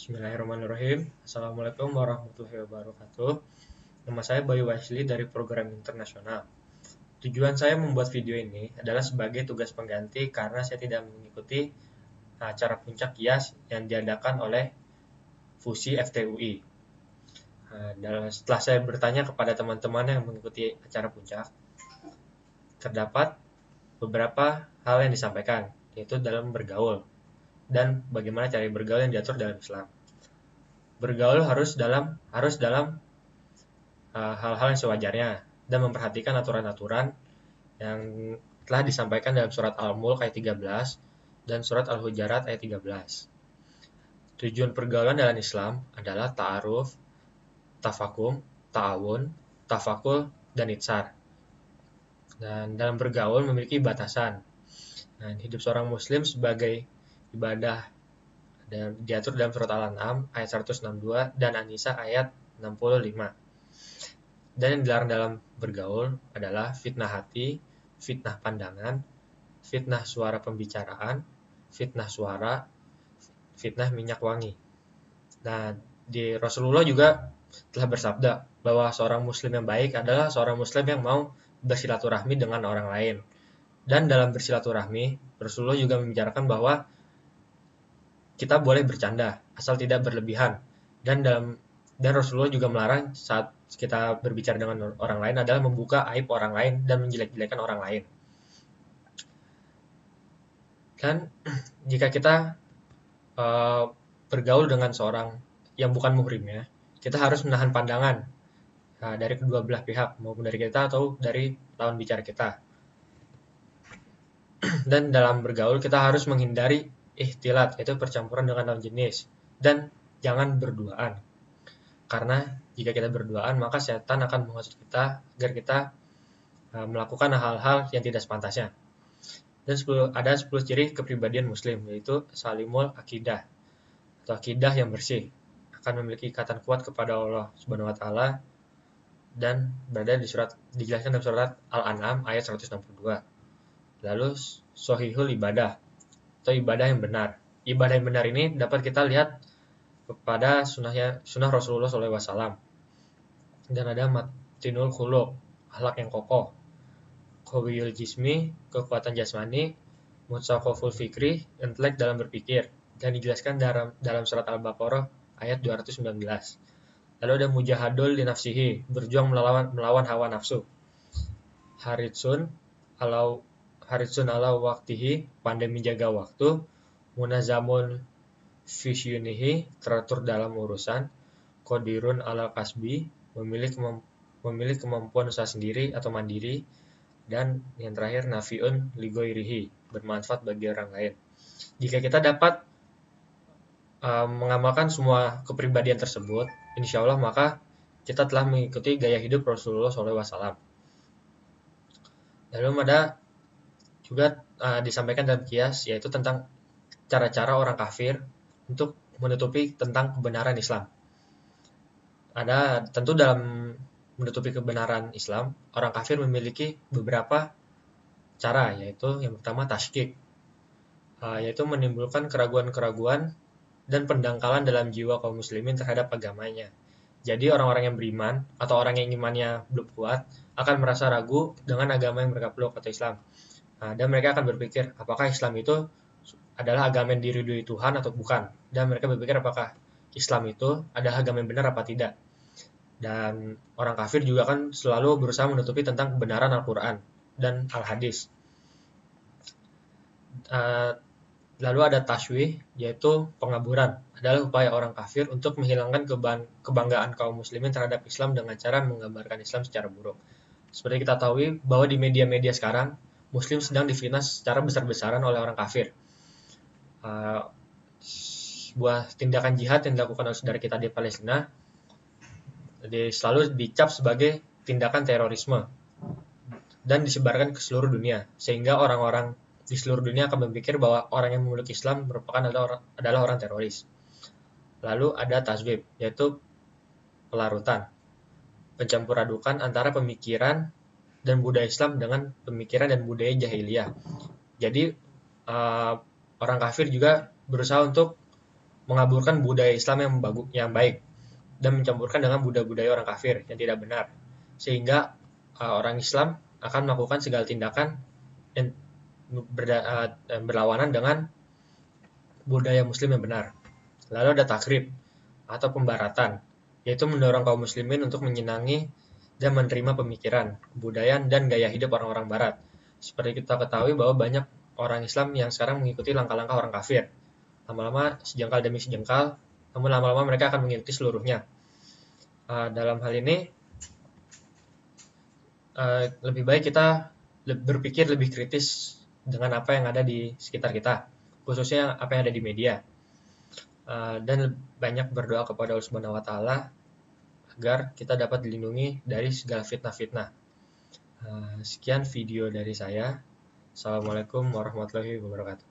Bismillahirrahmanirrahim. Assalamualaikum warahmatullahi wabarakatuh. Nama saya Bayu Wasli dari Program Internasional. Tujuan saya membuat video ini adalah sebagai tugas pengganti karena saya tidak mengikuti acara puncak KIAS yang diadakan oleh FUSI FTUI. Setelah saya bertanya kepada teman-teman yang mengikuti acara puncak, terdapat beberapa hal yang disampaikan, yaitu dalam bergaul dan bagaimana cara bergaul yang diatur dalam Islam. Bergaul harus dalam hal-hal yang sewajarnya dan memperhatikan aturan-aturan yang telah disampaikan dalam surat Al-Mulk ayat 13 dan surat Al-Hujarat ayat 13. Tujuan pergaulan dalam Islam adalah ta'aruf, tafakum, ta'awun, tafakul, dan itsar. Dan dalam bergaul memiliki batasan. Dan hidup seorang muslim sebagai ibadah dan diatur dalam surat Al-An'am ayat 162 dan An-Nisa ayat 65. Dan yang dilarang dalam bergaul adalah fitnah hati, fitnah pandangan, fitnah suara pembicaraan, fitnah suara, fitnah minyak wangi. Nah, di Rasulullah juga telah bersabda bahwa seorang muslim yang baik adalah seorang muslim yang mau bersilaturahmi dengan orang lain. Dan dalam bersilaturahmi, Rasulullah juga membicarakan bahwa kita boleh bercanda asal tidak berlebihan. Dan Rasulullah juga melarang saat kita berbicara dengan orang lain adalah membuka aib orang lain dan menjelek-jelekan orang lain. Dan jika kita bergaul dengan seorang yang bukan muhrimnya, kita harus menahan pandangan dari kedua belah pihak, maupun dari kita atau dari lawan bicara kita. Dan dalam bergaul kita harus menghindari ihtilat, yaitu percampuran dengan lawan jenis, dan jangan berduaan. Karena jika kita berduaan, maka setan akan menghasut kita agar kita melakukan hal-hal yang tidak sepantasnya. Dan ada 10 ciri kepribadian muslim, yaitu salimul akidah, atau akidah yang bersih, akan memiliki ikatan kuat kepada Allah Subhanahu wa taala, dan berada dijelaskan dalam surat Al-An'am ayat 162. Lalu sahihul ibadah, atau ibadah yang benar. Ibadah yang benar ini dapat kita lihat kepada sunnah Rasulullah SAW. Dan ada matinul khuluq, akhlak yang kokoh, qawiyul jismi, kekuatan jasmani, mutsaqaful fikri, intelek dalam berpikir, dan dijelaskan dalam surat Al-Baqarah ayat 219. Lalu ada mujahadul li nafsihi, berjuang melawan hawa nafsu. Haritsun ala waktihi, pandai menjaga waktu. Munazamun fisyunihi, teratur dalam urusan. Qadirun ala kasbi, memilih kemampuan usaha sendiri atau mandiri. Dan yang terakhir nafiun ligoirihi, bermanfaat bagi orang lain. Jika kita dapat mengamalkan semua kepribadian tersebut, insya Allah maka kita telah mengikuti gaya hidup Rasulullah SAW. Lalu ada juga disampaikan dalam kias, yaitu tentang cara-cara orang kafir untuk menutupi tentang kebenaran Islam. Ada tentu dalam menutupi kebenaran Islam, orang kafir memiliki beberapa cara, yaitu yang pertama tasykik, yaitu menimbulkan keraguan-keraguan dan pendangkalan dalam jiwa kaum muslimin terhadap agamanya. Jadi orang-orang yang beriman atau orang yang imannya belum kuat akan merasa ragu dengan agama yang mereka peluk atau Islam. Dan mereka akan berpikir apakah Islam itu adalah agama yang diridhoi Tuhan atau bukan. Dan mereka berpikir apakah Islam itu adalah agama yang benar apa tidak. Dan orang kafir juga kan selalu berusaha menutupi tentang kebenaran Al-Quran dan Al-Hadis. Lalu ada tasywih, yaitu pengaburan. Adalah upaya orang kafir untuk menghilangkan kebanggaan kaum muslimin terhadap Islam dengan cara menggambarkan Islam secara buruk. Seperti kita tahu bahwa di media-media sekarang, muslim sedang difitnah secara besar-besaran oleh orang kafir. Sebuah tindakan jihad yang dilakukan oleh saudara kita di Palestina selalu dicap sebagai tindakan terorisme dan disebarkan ke seluruh dunia, sehingga orang-orang di seluruh dunia akan berpikir bahwa orang yang memeluk Islam merupakan adalah orang teroris. Lalu ada tazwib, yaitu pelarutan, pencampuran antara pemikiran dan budaya Islam dengan pemikiran dan budaya jahiliyah. Jadi orang kafir juga berusaha untuk mengaburkan budaya Islam yang baik dan mencampurkan dengan budaya-budaya orang kafir yang tidak benar, sehingga orang Islam akan melakukan segala tindakan yang berlawanan dengan budaya Muslim yang benar. Lalu ada takrib atau pembaratan, yaitu mendorong kaum muslimin untuk menyenangi dan menerima pemikiran, kebudayaan, dan gaya hidup orang-orang barat. Seperti kita ketahui bahwa banyak orang Islam yang sekarang mengikuti langkah-langkah orang kafir. Lama-lama sejengkal demi sejengkal, namun lama-lama mereka akan mengikuti seluruhnya. Dalam hal ini, lebih baik kita berpikir lebih kritis dengan apa yang ada di sekitar kita, khususnya apa yang ada di media. Dan banyak berdoa kepada Allah Subhanahu wa Ta'ala agar kita dapat dilindungi dari segala fitnah-fitnah. Sekian video dari saya. Assalamualaikum warahmatullahi wabarakatuh.